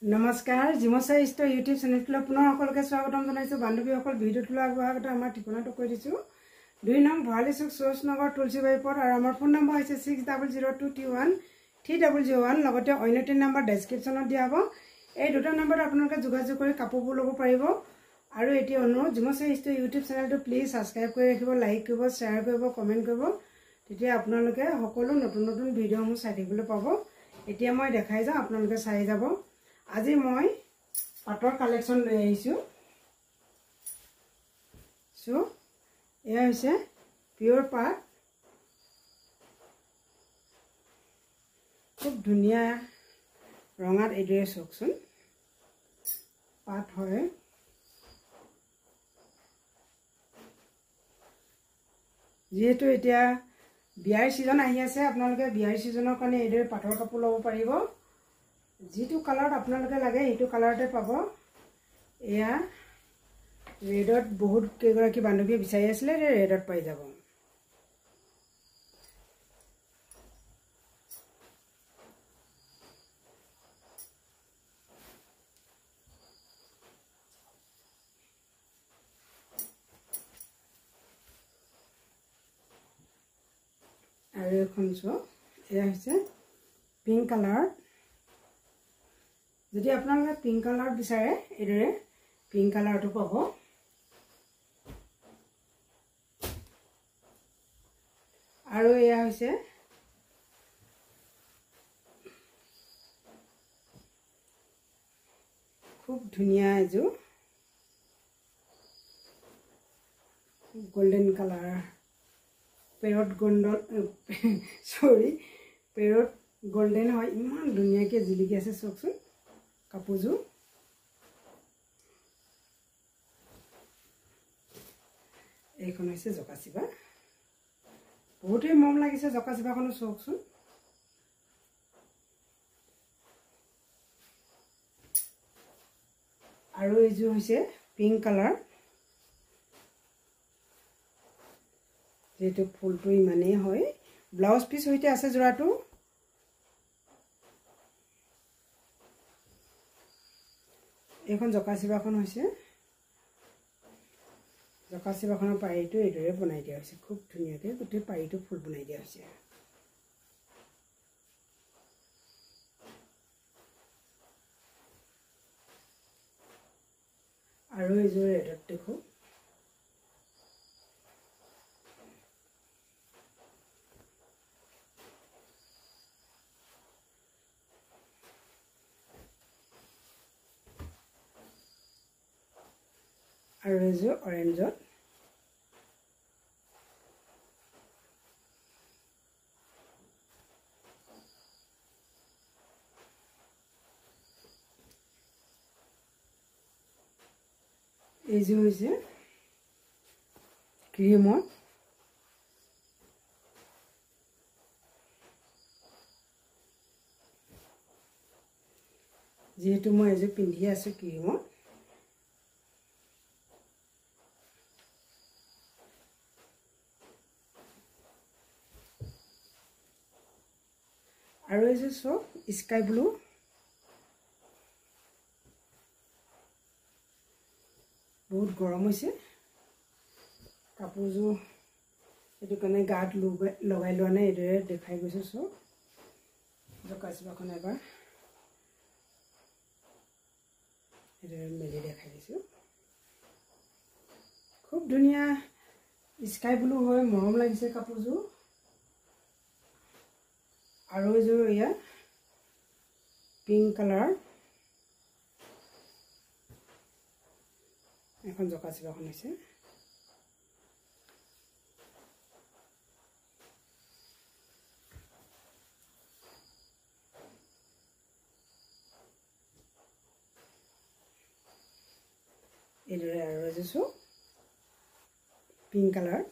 নমস্কাৰ জিমছা east YouTube চেনেলটোলৈ পুনৰ সকলোকে স্বাগতম জনাইছোঁ। বান্ধৱীসকল ভিডিঅ'টোলৈ আগবঢ়াৰ আগতে আমাৰ ঠিকনাটো কৈ দিছোঁ। 2 নং ভৰালী চুক সোচ নগৰ তুলসীবাৰী পথ আৰু আমাৰ ফোন নম্বৰ হৈছে 6002213001। লগতে অন্য 3 নম্বৰ ডেছক্ৰিপশ্যনত দিয়া হ'ব। এই দুটা নম্বৰত আপোনালোকে যোগাযোগ কৰি কাপোৰবোৰ ল'ব পাৰিব। আৰু এতিয়া অনুৰোধ জিমছা ইষ্ট ইউটিউব চেনেলটো প্লিজ ছাবস্ক্ৰাইব কৰি ৰাখিব, লাইক কৰিব, শ্বেয়াৰ কৰিব, কমেণ্ট কৰিব। তেতিয়া আপোনালোকে সকলো নতুন নতুন ভিডিঅ'সমূহ চাই থাকিবলৈ পাব। এতিয়া মই দেখাই যাওঁ, আপোনালোকে চাই যাব। আজি মই পাটৰ কালেকশ্যন লৈ আহিছোঁ। এয়া হৈছে পিয়ৰ পাট, খুব ধুনীয়া ৰঙাত এইদৰে চাওকচোন পাট হয়। যিহেতু এতিয়া বিয়াৰ ছিজন আহি আছে, আপোনালোকে বিয়াৰ ছিজনৰ কাৰণে এইদৰে পাটৰ কাপোৰ ল'ব পাৰিব। যিটো কালাৰত আপোনালোকে লাগে সেইটো কালাৰতে পাব। এয়া ৰেডত বহুত কেইগৰাকী বান্ধৱীয়ে বিচাৰি আছিলে, ৰেডত পাই যাব। আৰু এখন চাওক, এয়া হৈছে পিংক কালাৰ। যদি আপোনালোকে পিংক কালাৰ বিচাৰে এইদৰে পিংক কালাৰটো পাব। আৰু এয়া হৈছে খুব ধুনীয়া এযোৰ golden colour, parrot parrot golden হয়। ইমান ধুনীয়াকৈ জিলিকি আছে চাওকচোন কাপোৰযোৰ। এইখন হৈছে জকাচিপা, বহুতেই মৰম লাগিছে জকাচিপাখনো চাওকচোন। আৰু এইযোৰ হৈছে পিংক কালাৰ, যিহেতু ফুলটো ইমানেই হয়। ব্লাউজ পিচ সৈতে আছে যোৰাটো। এইখন জকাচিপাখন হৈছে, জকাচিপাখনৰ পাৰিটো এইদৰে বনাই দিয়া হৈছে। খুব ধুনীয়াকৈ গোটেই পাৰিটো ফুল বনাই দিয়া হৈছে। আৰু এইযোৰ ৰেডত দেখোঁ। আৰু এইযোৰ অৰেঞ্জত। এইযোৰ হৈছে ক্ৰীমত। যিহেতু মই এযোৰ পিন্ধি আছোঁ ক্ৰীমত। আৰু এইযোৰ চাওক স্কাই ব্লু, বহুত গৰম হৈছে কাপোৰযোৰ, সেইটো কাৰণে গাত লগাই লোৱা নাই, এইদৰে দেখাই গৈছোঁ। চাওক জকাচিপাখন এবাৰ এইদৰে মেলি দেখাই দিছোঁ। খুব ধুনীয়া স্কাই ব্লু হয়, মৰম লাগিছে কাপোৰযোৰ। আৰু এইযোৰ এয়া পিংক কালাৰ, এখন জকাচিপাখন হৈছে। এইদৰে আৰু এযোৰ পিংক কালাৰ,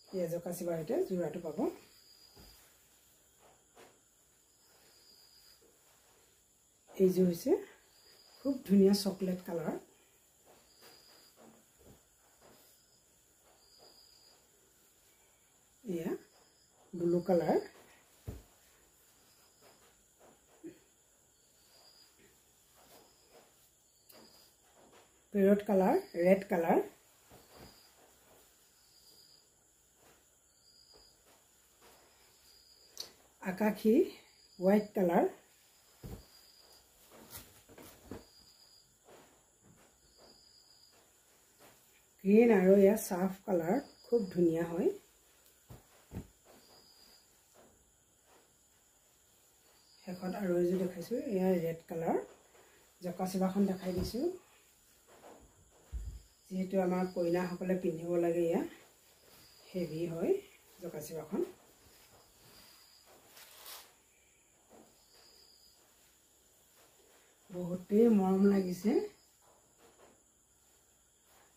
এয়া জকাচিপাৰ সৈতে যোৰাটো পাব। এইযোৰ হৈছে খুব ধুনীয়া চকলেট কালাৰ। এয়া blue colour. Parrot colour, red colour, আকাশী হোৱাইট কালাৰ, গ্ৰীণ আৰু এয়া চাফ কালাৰ, খুব ধুনীয়া হয়। শেষত আৰু এযোৰ দেখাইছোঁ, এয়া ৰেড কালাৰ, জকা চিবাখন দেখাই দিছোঁ। যিহেতু আমাৰ কইনাসকলে পিন্ধিব লাগে, এয়া হেভি হয় জকা চিবাখন। বহুতেই মৰম লাগিছে।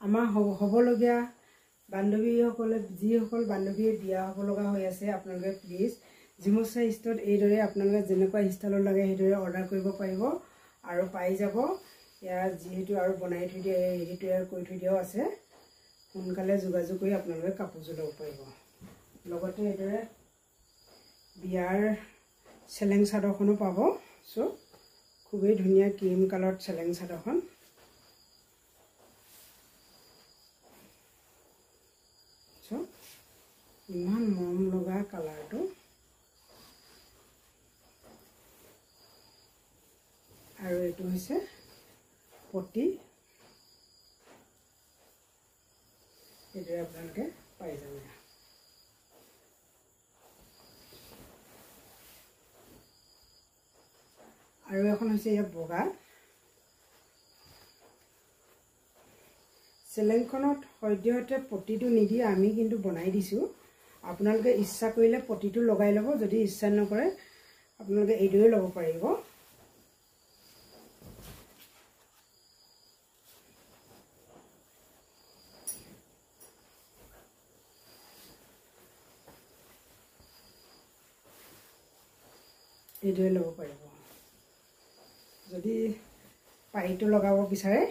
আমাৰ হ'বলগীয়া বান্ধৱীসকলে, যিসকল বান্ধৱীয়ে বিয়া হ'ব লগা হৈ আছে, আপোনালোকে প্লিজ জিমচা ষ্ট'ৰত এইদৰে আপোনালোকে যেনেকুৱা ষ্টাইলৰ লাগে সেইদৰে অৰ্ডাৰ কৰিব পাৰিব আৰু পাই যাব। ইয়াৰ যিহেতু আৰু বনাই থৈ দিয়া, ৰেডি তৈয়াৰ কৰি থৈ দিয়াও আছে। সোনকালে যোগাযোগ কৰি আপোনালোকে কাপোৰযোৰ ল'ব পাৰিব। লগতে এইদৰে বিয়াৰ চেলেং চাদৰখনো পাব। চ' খুবেই ধুনীয়া ক্ৰীম কালাৰত চেলেং চাদৰখন। চ' ইমান মৰম লগা কালাৰটো। আৰু এইটো হৈছে পটি, এইদৰে আপোনালোকে পাই যাব। আৰু এখন হৈছে ইয়াত বগা। চেলেংখনত সদ্যহতে পটিটো নিদি আমি কিন্তু বনাই দিছোঁ। আপোনালোকে ইচ্ছা কৰিলে পটিটো লগাই ল'ব, যদি ইচ্ছা নকৰে আপোনালোকে এইদৰে ল'ব পাৰিব। এইদৰে ল'ব পাৰিব। যদি পাইটো লগাব বিচাৰে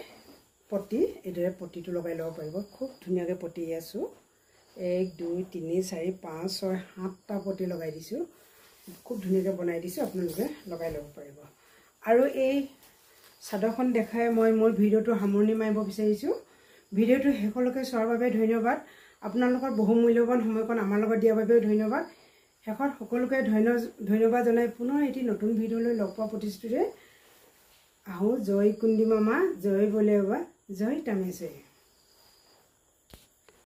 পটি, এইদৰে পটিটো লগাই ল'ব পাৰিব। খুব ধুনীয়াকৈ পটি আছোঁ। 1 2 3 4 5 6 7টা পটি লগাই দিছোঁ। খুব ধুনীয়াকৈ বনাই দিছোঁ, আপোনালোকে লগাই ল'ব পাৰিব। আৰু এই চাদৰখন দেখাই মই মোৰ ভিডিঅ'টো সামৰণি মাৰিব বিচাৰিছোঁ। ভিডিঅ'টো শেষলৈকে চোৱাৰ বাবে ধন্যবাদ। আপোনালোকৰ বহু মূল্যৱান সময়কণ আমাৰ লগত দিয়াৰ বাবেও ধন্যবাদ। শেষত সকলোকে ধন্যবাদ জনাই পুনৰ এটি নতুন ভিডিঅ'লৈ লগ পোৱা প্ৰতিশ্ৰুতিৰে আহোঁ। জয় কুন্দি মামা, জয় বলে বাবা, জয় তামেশ্বৰী।